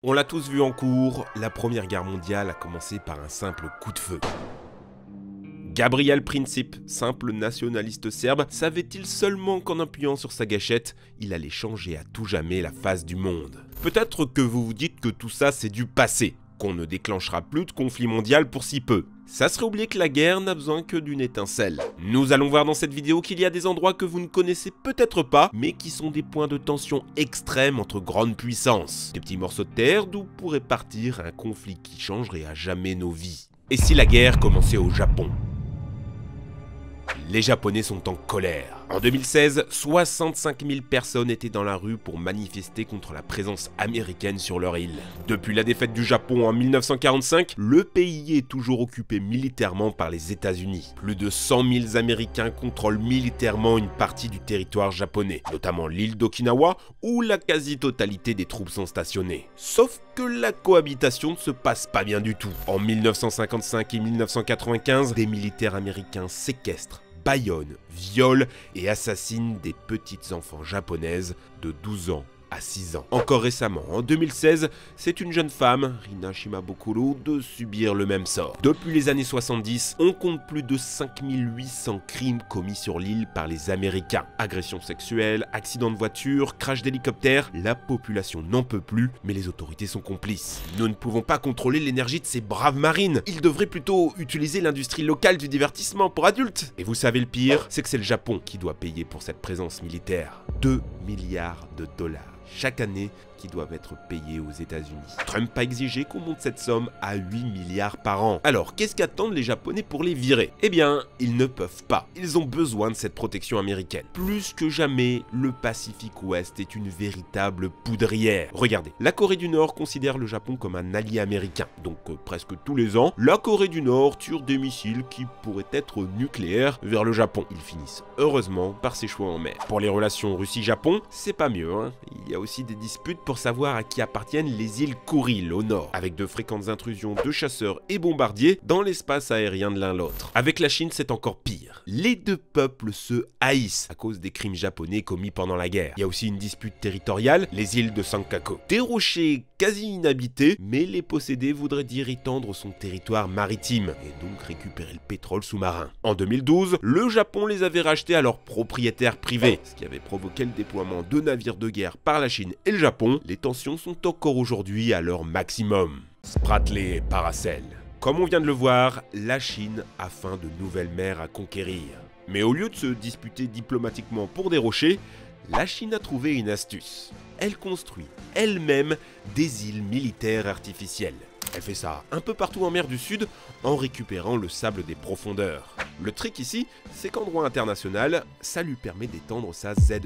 On l'a tous vu en cours, la Première Guerre mondiale a commencé par un simple coup de feu. Gabriel Princip, simple nationaliste serbe, savait-il seulement qu'en appuyant sur sa gâchette, il allait changer à tout jamais la face du monde? Peut-être que vous vous dites que tout ça c'est du passé, qu'on ne déclenchera plus de conflit mondial pour si peu. Ça serait oublier que la guerre n'a besoin que d'une étincelle. Nous allons voir dans cette vidéo qu'il y a des endroits que vous ne connaissez peut-être pas, mais qui sont des points de tension extrême entre grandes puissances. Des petits morceaux de terre d'où pourrait partir un conflit qui changerait à jamais nos vies. Et si la guerre commençait au Japon? Les Japonais sont en colère. En 2016, 65 000 personnes étaient dans la rue pour manifester contre la présence américaine sur leur île. Depuis la défaite du Japon en 1945, le pays est toujours occupé militairement par les États-Unis. Plus de 100 000 Américains contrôlent militairement une partie du territoire japonais, notamment l'île d'Okinawa où la quasi-totalité des troupes sont stationnées. Sauf que la cohabitation ne se passe pas bien du tout. En 1955 et 1995, des militaires américains séquestrent, bâillonnent, violent et assassinent des petites enfants japonaises de 12 ans à 6 ans. Encore récemment, en 2016, c'est une jeune femme, Rina Shimabukuro, de subir le même sort. Depuis les années 70, on compte plus de 5800 crimes commis sur l'île par les Américains. Agressions sexuelles, accidents de voiture, crash d'hélicoptère, la population n'en peut plus, mais les autorités sont complices. Nous ne pouvons pas contrôler l'énergie de ces braves marines. Ils devraient plutôt utiliser l'industrie locale du divertissement pour adultes. Et vous savez le pire, c'est que c'est le Japon qui doit payer pour cette présence militaire. 2 milliards de dollars chaque année qui doivent être payés aux États-Unis. Trump a exigé qu'on monte cette somme à 8 milliards par an. Alors, qu'est-ce qu'attendent les Japonais pour les virer? Eh bien, ils ne peuvent pas. Ils ont besoin de cette protection américaine. Plus que jamais, le Pacifique Ouest est une véritable poudrière. Regardez, la Corée du Nord considère le Japon comme un allié américain. Donc, presque tous les ans, la Corée du Nord tire des missiles qui pourraient être nucléaires vers le Japon. Ils finissent heureusement par s'échouer en mer. Pour les relations Russie-Japon, c'est pas mieux, hein. Il y a aussi des disputes pour savoir à qui appartiennent les îles Kuril au nord, avec de fréquentes intrusions de chasseurs et bombardiers dans l'espace aérien de l'un l'autre. Avec la Chine, c'est encore pire. Les deux peuples se haïssent à cause des crimes japonais commis pendant la guerre. Il y a aussi une dispute territoriale, les îles de Senkaku. Des rochers quasi inhabités, mais les posséder voudrait dire étendre son territoire maritime, et donc récupérer le pétrole sous-marin. En 2012, le Japon les avait rachetés à leurs propriétaires privés, ce qui avait provoqué le déploiement de navires de guerre par la Chine et le Japon. Les tensions sont encore aujourd'hui à leur maximum. Spratly et Paracel. Comme on vient de le voir, la Chine a faim de nouvelles mers à conquérir. Mais au lieu de se disputer diplomatiquement pour des rochers, la Chine a trouvé une astuce. Elle construit elle-même des îles militaires artificielles. Elle fait ça un peu partout en mer du Sud en récupérant le sable des profondeurs. Le trick ici, c'est qu'en droit international, ça lui permet d'étendre sa ZEE,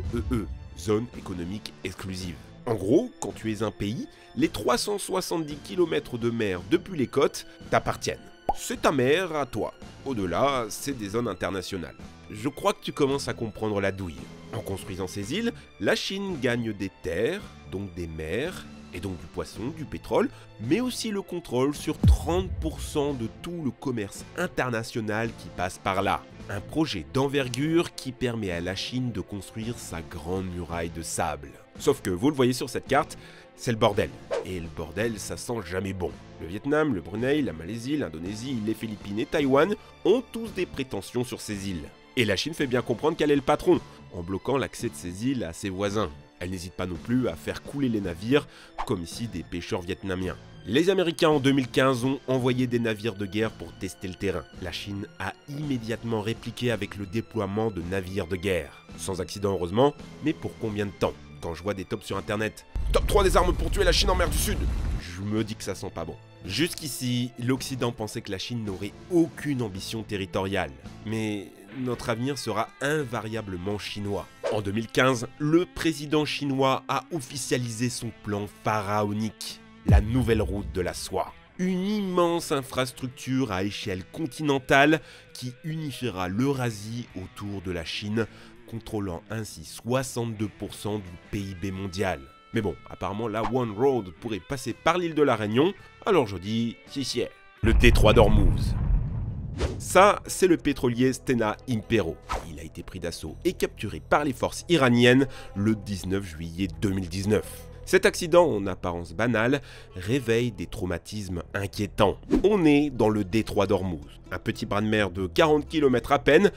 zone économique exclusive. En gros, quand tu es un pays, les 370 km de mer depuis les côtes t'appartiennent. C'est ta mer à toi. Au-delà, c'est des zones internationales. Je crois que tu commences à comprendre la douille. En construisant ces îles, la Chine gagne des terres, donc des mers, et donc du poisson, du pétrole, mais aussi le contrôle sur 30% de tout le commerce international qui passe par là. Un projet d'envergure qui permet à la Chine de construire sa grande muraille de sable. Sauf que, vous le voyez sur cette carte, c'est le bordel. Et le bordel, ça sent jamais bon. Le Vietnam, le Brunei, la Malaisie, l'Indonésie, les Philippines et Taïwan ont tous des prétentions sur ces îles. Et la Chine fait bien comprendre qu'elle est le patron, en bloquant l'accès de ces îles à ses voisins. Elle n'hésite pas non plus à faire couler les navires, comme ici des pêcheurs vietnamiens. Les Américains en 2015 ont envoyé des navires de guerre pour tester le terrain. La Chine a immédiatement répliqué avec le déploiement de navires de guerre. Sans accident heureusement, mais pour combien de temps? Quand je vois des tops sur internet, top 3 des armes pour tuer la Chine en mer du Sud, je me dis que ça sent pas bon. Jusqu'ici, l'Occident pensait que la Chine n'aurait aucune ambition territoriale. Mais notre avenir sera invariablement chinois. En 2015, le président chinois a officialisé son plan pharaonique, la nouvelle route de la soie. Une immense infrastructure à échelle continentale qui unifiera l'Eurasie autour de la Chine, contrôlant ainsi 62% du PIB mondial. Mais bon, apparemment la One Road pourrait passer par l'île de la Réunion, alors je dis si. Le détroit d'Ormuz. Ça, c'est le pétrolier Stena Impero. Il a été pris d'assaut et capturé par les forces iraniennes le 19 juillet 2019. Cet accident, en apparence banal, réveille des traumatismes inquiétants. On est dans le détroit d'Ormuz, un petit bras de mer de 40 km à peine,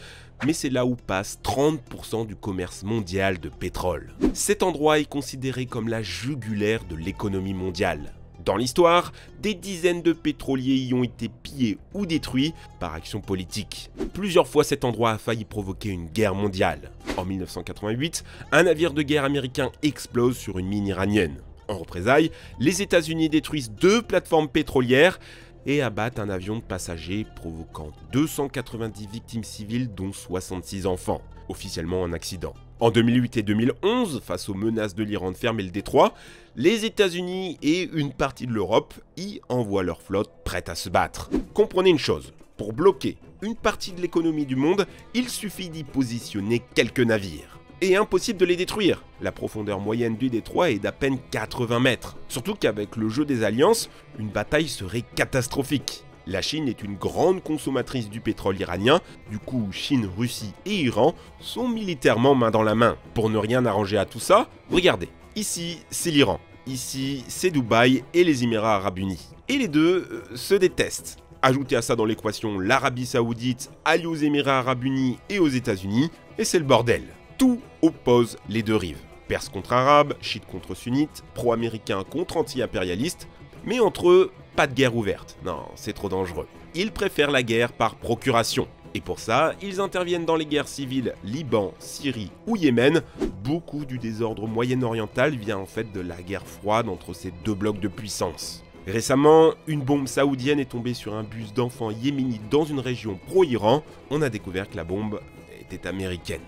mais c'est là où passe 30% du commerce mondial de pétrole. Cet endroit est considéré comme la jugulaire de l'économie mondiale. Dans l'histoire, des dizaines de pétroliers y ont été pillés ou détruits par action politique. Plusieurs fois, cet endroit a failli provoquer une guerre mondiale. En 1988, un navire de guerre américain explose sur une mine iranienne. En représailles, les États-Unis détruisent 2 plateformes pétrolières et abattent un avion de passagers, provoquant 290 victimes civiles, dont 66 enfants, officiellement un accident. En 2008 et 2011, face aux menaces de l'Iran de fermer le détroit, les États-Unis et une partie de l'Europe y envoient leur flotte prête à se battre. Comprenez une chose, pour bloquer une partie de l'économie du monde, il suffit d'y positionner quelques navires. Et impossible de les détruire. La profondeur moyenne du détroit est d'à peine 80 mètres. Surtout qu'avec le jeu des alliances, une bataille serait catastrophique. La Chine est une grande consommatrice du pétrole iranien, du coup Chine, Russie et Iran sont militairement main dans la main. Pour ne rien arranger à tout ça, regardez, ici c'est l'Iran, ici c'est Dubaï et les Émirats Arabes Unis. Et les deux se détestent. Ajoutez à ça dans l'équation l'Arabie Saoudite, alliée aux Émirats Arabes Unis et aux États-Unis, et c'est le bordel. Tout oppose les deux rives. Perses contre arabes, chiites contre sunnites, pro-américains contre anti-impérialistes, mais entre eux, pas de guerre ouverte. Non, c'est trop dangereux. Ils préfèrent la guerre par procuration. Et pour ça, ils interviennent dans les guerres civiles Liban, Syrie ou Yémen. Beaucoup du désordre moyen-oriental vient en fait de la guerre froide entre ces deux blocs de puissance. Récemment, une bombe saoudienne est tombée sur un bus d'enfants yéménites dans une région pro-Iran. On a découvert que la bombe était américaine.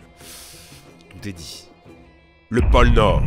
Tout est dit. Le pôle Nord.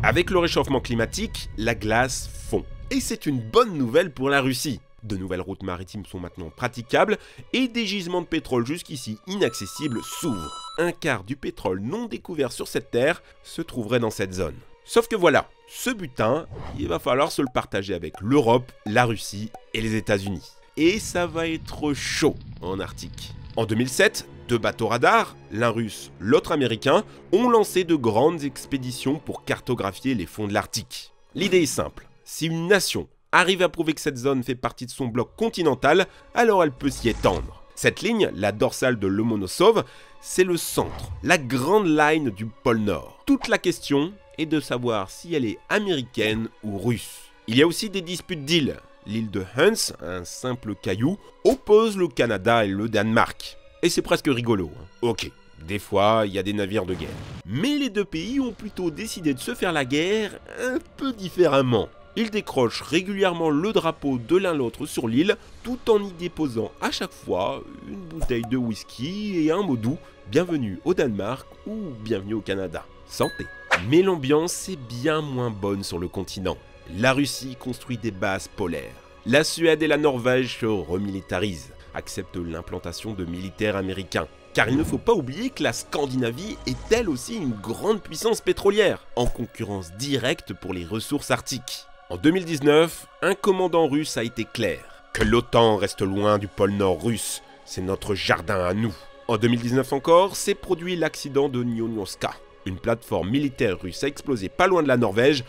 Avec le réchauffement climatique, la glace fond. Et c'est une bonne nouvelle pour la Russie. De nouvelles routes maritimes sont maintenant praticables et des gisements de pétrole jusqu'ici inaccessibles s'ouvrent. Un quart du pétrole non découvert sur cette terre se trouverait dans cette zone. Sauf que voilà, ce butin, il va falloir se le partager avec l'Europe, la Russie et les États-Unis. Et ça va être chaud en Arctique. En 2007, 2 bateaux radars, l'un russe, l'autre américain, ont lancé de grandes expéditions pour cartographier les fonds de l'Arctique. L'idée est simple, si une nation arrive à prouver que cette zone fait partie de son bloc continental, alors elle peut s'y étendre. Cette ligne, la dorsale de Lomonosov, c'est le centre, la grande line du pôle Nord. Toute la question est de savoir si elle est américaine ou russe. Il y a aussi des disputes d'îles. L'île de Hans, un simple caillou, oppose le Canada et le Danemark. Et c'est presque rigolo. Ok, des fois, il y a des navires de guerre. Mais les deux pays ont plutôt décidé de se faire la guerre un peu différemment. Ils décrochent régulièrement le drapeau de l'un l'autre sur l'île, tout en y déposant à chaque fois une bouteille de whisky et un mot doux, bienvenue au Danemark ou bienvenue au Canada. Santé. Mais l'ambiance est bien moins bonne sur le continent. La Russie construit des bases polaires. La Suède et la Norvège se remilitarisent, acceptent l'implantation de militaires américains. Car il ne faut pas oublier que la Scandinavie est elle aussi une grande puissance pétrolière, en concurrence directe pour les ressources arctiques. En 2019, un commandant russe a été clair, que l'OTAN reste loin du pôle Nord russe, c'est notre jardin à nous. En 2019 encore, s'est produit l'accident de Nyonioska. Une plateforme militaire russe a explosé pas loin de la Norvège,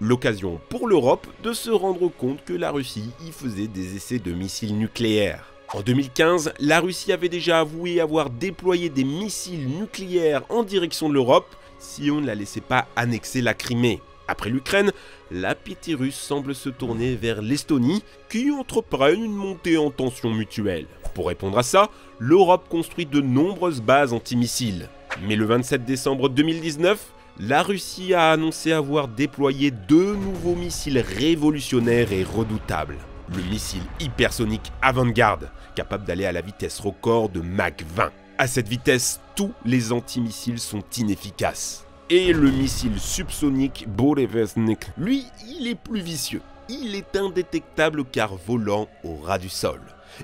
l'occasion pour l'Europe de se rendre compte que la Russie y faisait des essais de missiles nucléaires. En 2015, la Russie avait déjà avoué avoir déployé des missiles nucléaires en direction de l'Europe si on ne la laissait pas annexer la Crimée. Après l'Ukraine, l'appétit russe semble se tourner vers l'Estonie qui entreprennent une montée en tension mutuelle. Pour répondre à ça, l'Europe construit de nombreuses bases antimissiles. Mais le 27 décembre 2019, la Russie a annoncé avoir déployé 2 nouveaux missiles révolutionnaires et redoutables. Le missile hypersonique Avangard, capable d'aller à la vitesse record de Mach 20. À cette vitesse, tous les antimissiles sont inefficaces. Et le missile subsonique Burevestnik, lui, il est plus vicieux. Il est indétectable car volant au ras du sol.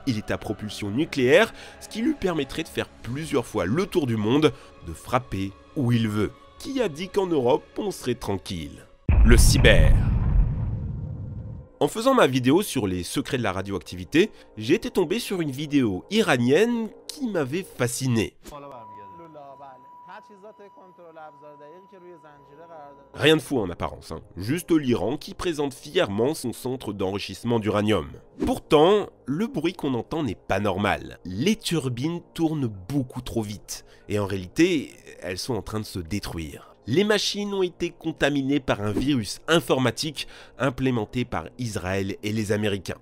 Il est à propulsion nucléaire, ce qui lui permettrait de faire plusieurs fois le tour du monde, de frapper où il veut. Qui a dit qu'en Europe, on serait tranquille? Le cyber. En faisant ma vidéo sur les secrets de la radioactivité, j'ai été tombé sur une vidéo iranienne qui m'avait fasciné. Rien de fou en apparence, hein. Juste l'Iran qui présente fièrement son centre d'enrichissement d'uranium. Pourtant, le bruit qu'on entend n'est pas normal. Les turbines tournent beaucoup trop vite, et en réalité, elles sont en train de se détruire. Les machines ont été contaminées par un virus informatique implémenté par Israël et les Américains.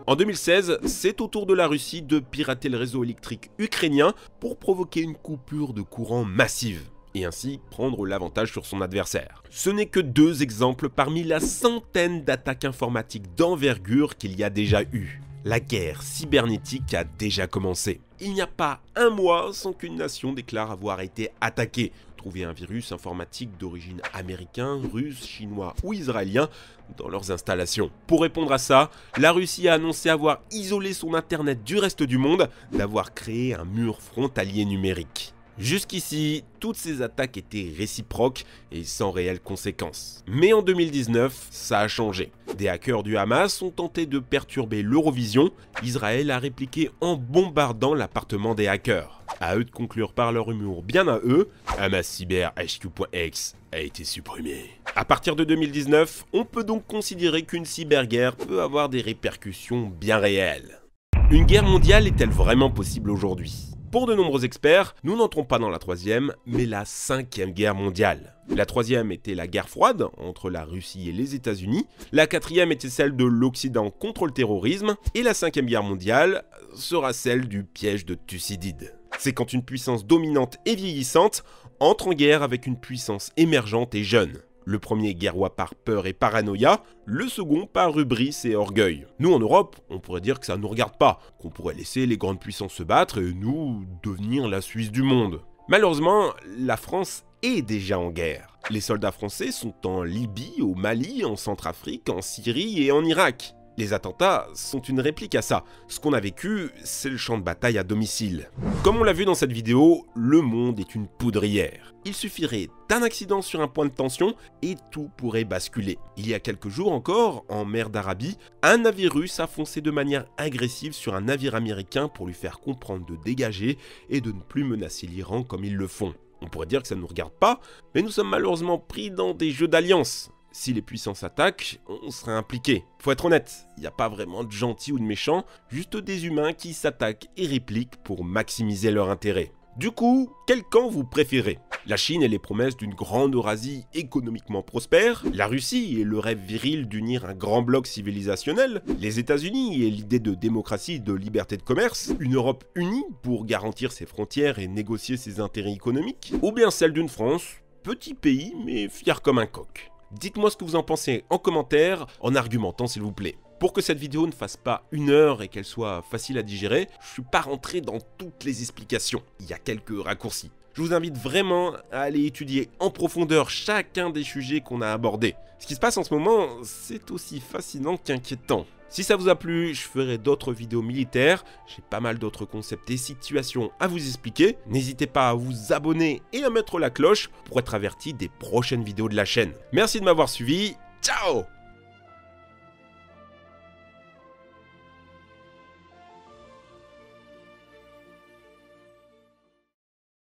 En 2016, c'est au tour de la Russie de pirater le réseau électrique ukrainien pour provoquer une coupure de courant massive et ainsi prendre l'avantage sur son adversaire. Ce n'est que 2 exemples parmi la centaine d'attaques informatiques d'envergure qu'il y a déjà eu. La guerre cybernétique a déjà commencé. Il n'y a pas un mois sans qu'une nation déclare avoir été attaquée. Trouver un virus informatique d'origine américain, russe, chinois ou israélien dans leurs installations. Pour répondre à ça, la Russie a annoncé avoir isolé son internet du reste du monde, d'avoir créé un mur frontalier numérique. Jusqu'ici, toutes ces attaques étaient réciproques et sans réelles conséquences. Mais en 2019, ça a changé. Des hackers du Hamas ont tenté de perturber l'Eurovision. Israël a répliqué en bombardant l'appartement des hackers. À eux de conclure par leur humour bien à eux, Hamas Cyber HQ.X a été supprimé. À partir de 2019, on peut donc considérer qu'une cyberguerre peut avoir des répercussions bien réelles. Une guerre mondiale est-elle vraiment possible aujourd'hui ? Pour de nombreux experts, nous n'entrons pas dans la 3e, mais la 5e guerre mondiale. La 3e était la guerre froide entre la Russie et les États-Unis, la 4e était celle de l'Occident contre le terrorisme, et la 5e guerre mondiale sera celle du piège de Thucydide. C'est quand une puissance dominante et vieillissante entre en guerre avec une puissance émergente et jeune. Le premier guerroie par peur et paranoïa, le second par hubris et orgueil. Nous en Europe, on pourrait dire que ça ne nous regarde pas, qu'on pourrait laisser les grandes puissances se battre et nous devenir la Suisse du monde. Malheureusement, la France est déjà en guerre. Les soldats français sont en Libye, au Mali, en Centrafrique, en Syrie et en Irak. Les attentats sont une réplique à ça. Ce qu'on a vécu, c'est le champ de bataille à domicile. Comme on l'a vu dans cette vidéo, le monde est une poudrière. Il suffirait d'un accident sur un point de tension et tout pourrait basculer. Il y a quelques jours encore, en mer d'Arabie, un navire russe a foncé de manière agressive sur un navire américain pour lui faire comprendre de dégager et de ne plus menacer l'Iran comme ils le font. On pourrait dire que ça ne nous regarde pas, mais nous sommes malheureusement pris dans des jeux d'alliance. Si les puissances attaquent, on serait impliqué. Faut être honnête, il n'y a pas vraiment de gentils ou de méchants, juste des humains qui s'attaquent et répliquent pour maximiser leur intérêt. Du coup, quel camp vous préférez ? La Chine et les promesses d'une grande Eurasie économiquement prospère, la Russie et le rêve viril d'unir un grand bloc civilisationnel, les États-Unis et l'idée de démocratie et de liberté de commerce, une Europe unie pour garantir ses frontières et négocier ses intérêts économiques, ou bien celle d'une France, petit pays mais fier comme un coq. Dites-moi ce que vous en pensez en commentaire, en argumentant s'il vous plaît. Pour que cette vidéo ne fasse pas 1 heure et qu'elle soit facile à digérer, je ne suis pas rentré dans toutes les explications. Il y a quelques raccourcis. Je vous invite vraiment à aller étudier en profondeur chacun des sujets qu'on a abordés. Ce qui se passe en ce moment, c'est aussi fascinant qu'inquiétant. Si ça vous a plu, je ferai d'autres vidéos militaires, j'ai pas mal d'autres concepts et situations à vous expliquer. N'hésitez pas à vous abonner et à mettre la cloche pour être averti des prochaines vidéos de la chaîne. Merci de m'avoir suivi, ciao!